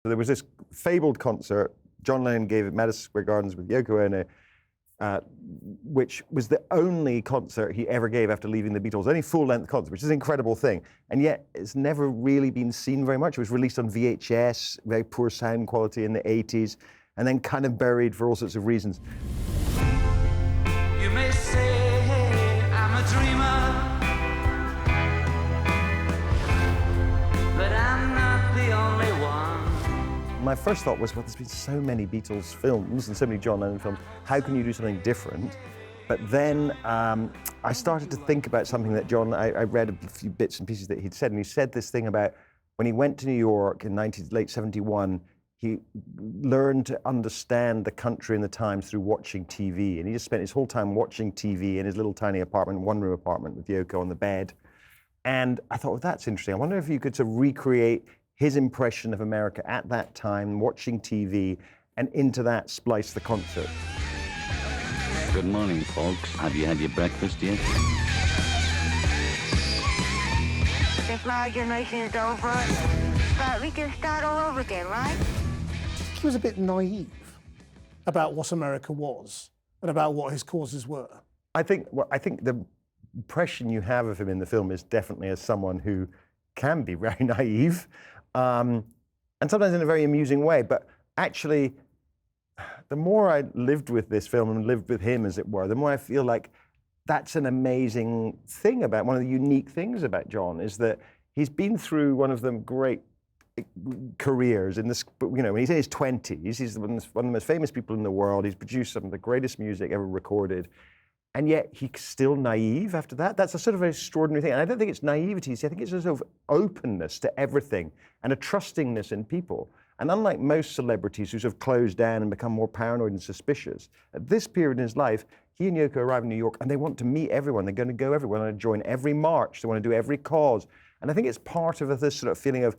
There was this fabled concert John Lennon gave at Madison Square Gardens with Yoko Ono, which was the only concert he ever gave after leaving the Beatles, only full-length concert, which is an incredible thing. And yet, it's never really been seen very much. It was released on VHS, very poor sound quality in the 80s, and then kind of buried for all sorts of reasons. You may say I'm a dreamer, but I'm not the only one. My first thought was, well, there's been so many Beatles films and so many John Lennon films, how can you do something different? But then I started to think about something that I read a few bits and pieces that he'd said, and he said this thing about when he went to New York in late 71, he learned to understand the country and the times through watching TV, and he just spent his whole time watching TV in his little tiny apartment, one-room apartment with Yoko on the bed. And I thought, well, that's interesting. I wonder if you could sort of recreate his impression of America at that time, watching TV, and into that splice the concert. Good morning, folks. Have you had your breakfast yet? The flower generation is over, but we can start all over again, right? He was a bit naive about what America was and about what his causes were. I think the impression you have of him in the film is definitely as someone who can be very naive, and sometimes in a very amusing way. But actually, the more I lived with this film and lived with him, as it were, the more I feel like that's an amazing thing about, one of the unique things about John, is that he's been through one of the great careers in this, you know, when he's in his 20s, he's one of the most famous people in the world. He's produced some of the greatest music ever recorded. And yet he's still naive after that. That's a sort of extraordinary thing. And I don't think it's naivety. I think it's a sort of openness to everything and a trustingness in people. And unlike most celebrities who sort of close down and become more paranoid and suspicious, at this period in his life, he and Yoko arrive in New York and they want to meet everyone. They're going to go everywhere. They want to join every march. They want to do every cause. And I think it's part of this sort of feeling of,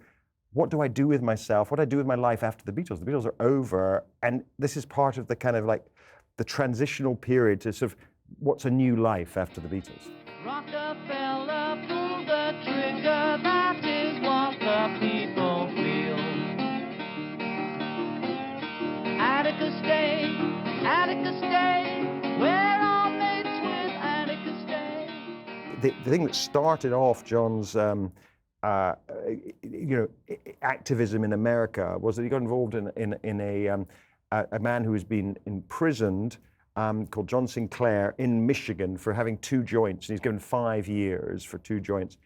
what do I do with myself? What do I do with my life after the Beatles? The Beatles are over. And this is part of the kind of like the transitional period to sort of what's a new life after the Beatles. Rockefeller pulled the trigger, that is what the people feel. Attica stay, we're all mates with Attica stay. The thing that started off John's activism in America was that he got involved in a man who has been imprisoned called John Sinclair in Michigan for having 2 joints. And he's given 5 years for 2 joints.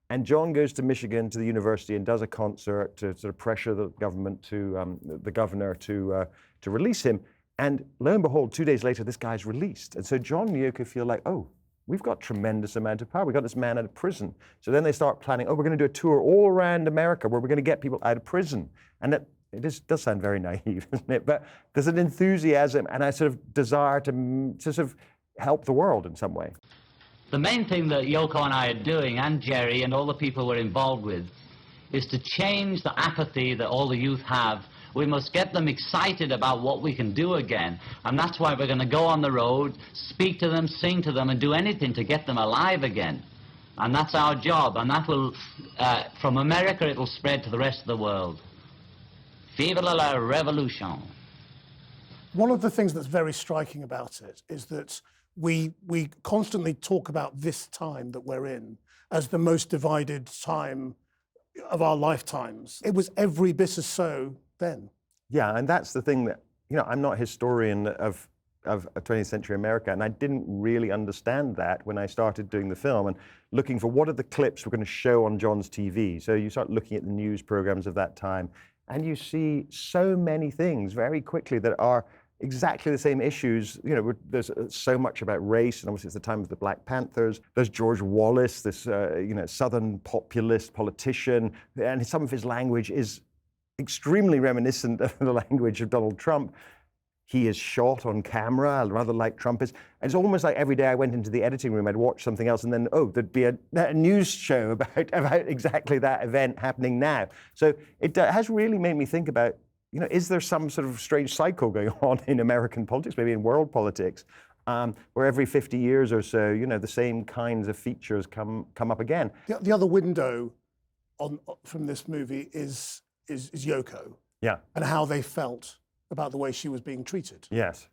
And John goes to Michigan, to the university, and does a concert to sort of pressure the government the governor to release him. And lo and behold, 2 days later, this guy's released. And so John and Yoko feel like, oh, we've got tremendous amount of power. We got this man out of prison. So then they start planning, oh, we're going to do a tour all around America where we're going to get people out of prison. And it does sound very naive, doesn't it? But there's an enthusiasm and a sort of desire to sort of help the world in some way. The main thing that Yoko and I are doing, and Jerry and all the people we're involved with, is to change the apathy that all the youth have. We must get them excited about what we can do again. And that's why we're going to go on the road, speak to them, sing to them, and do anything to get them alive again. And that's our job. And that will, from America, it will spread to the rest of the world. Vive la revolution. One of the things that's very striking about it is that we constantly talk about this time that we're in as the most divided time of our lifetimes. It was every bit as so then. Yeah, and that's the thing that, you know, I'm not a historian of 20th century America, and I didn't really understand that when I started doing the film and looking for what are the clips we're going to show on John's TV. So you start looking at the news programs of that time, and you see so many things very quickly that are exactly the same issues. You know, there's so much about race, and obviously it's the time of the Black Panthers. There's George Wallace, this Southern populist politician, and some of his language is extremely reminiscent of the language of Donald Trump. He is shot on camera, rather like Trump is. And it's almost like every day I went into the editing room, I'd watch something else, and then, oh, there'd be a news show about exactly that event happening now. So it has really made me think about, you know, is there some sort of strange cycle going on in American politics, maybe in world politics, where every 50 years or so, you know, the same kinds of features come up again? The other window from this movie is Yoko. Yeah. and how they felt about the way she was being treated. Yes.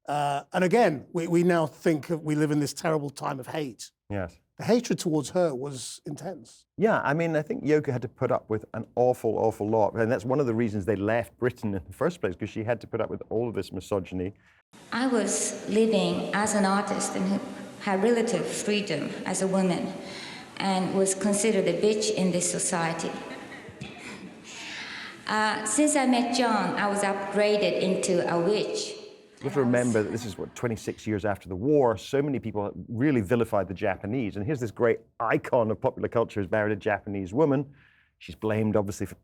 And again, we now think we live in this terrible time of hate. Yes. The hatred towards her was intense. Yeah, I mean, I think Yoko had to put up with an awful, awful lot. And that's one of the reasons they left Britain in the first place, because she had to put up with all of this misogyny. I was living as an artist and had relative freedom as a woman and was considered a bitch in this society. Since I met John, I was upgraded into a witch. You have to remember that this is, 26 years after the war. So many people really vilified the Japanese. And here's this great icon of popular culture who's married a Japanese woman. She's blamed, obviously, for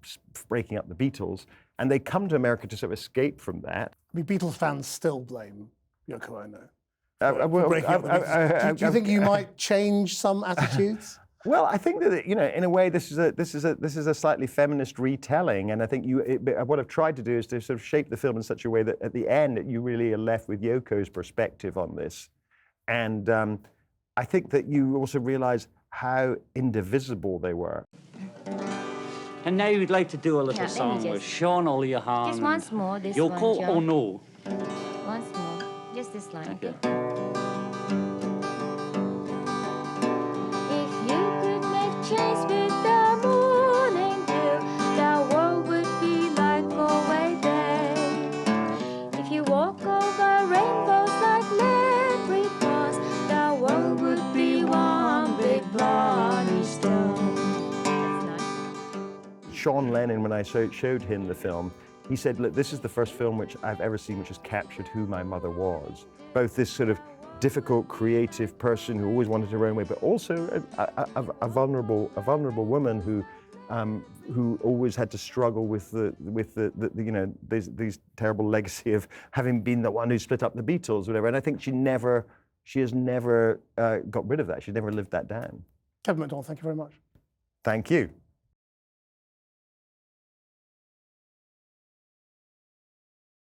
breaking up the Beatles. And they come to America to sort of escape from that. I mean, Beatles fans still blame Yoko Ono for breaking up the Beatles. Do you think you might change some attitudes? Well, I think that, you know, in a way, this is a slightly feminist retelling, and I think what I've tried to do is to sort of shape the film in such a way that at the end you really are left with Yoko's perspective on this, and I think that you also realise how indivisible they were. And now we'd like to do a little Yeah, let me song just- with Sean O'Leahan. Just once more, this Yoko one, John. Ono. Once more, just this line, Okay. If you could make change with the morning dew, the world would be like always day. If you walk over rainbows like leprechauns, the world would be one big bloody stone. That's nice. Sean Lennon, when I showed him the film, he said, look, this is the first film which I've ever seen which has captured who my mother was. Both this sort of difficult, creative person who always wanted her own way, but also a vulnerable woman who always had to struggle with the you know, these terrible legacy of having been the one who split up the Beatles, whatever. And I think she has never got rid of that. She's never lived that down. Kevin Macdonald, thank you very much. Thank you.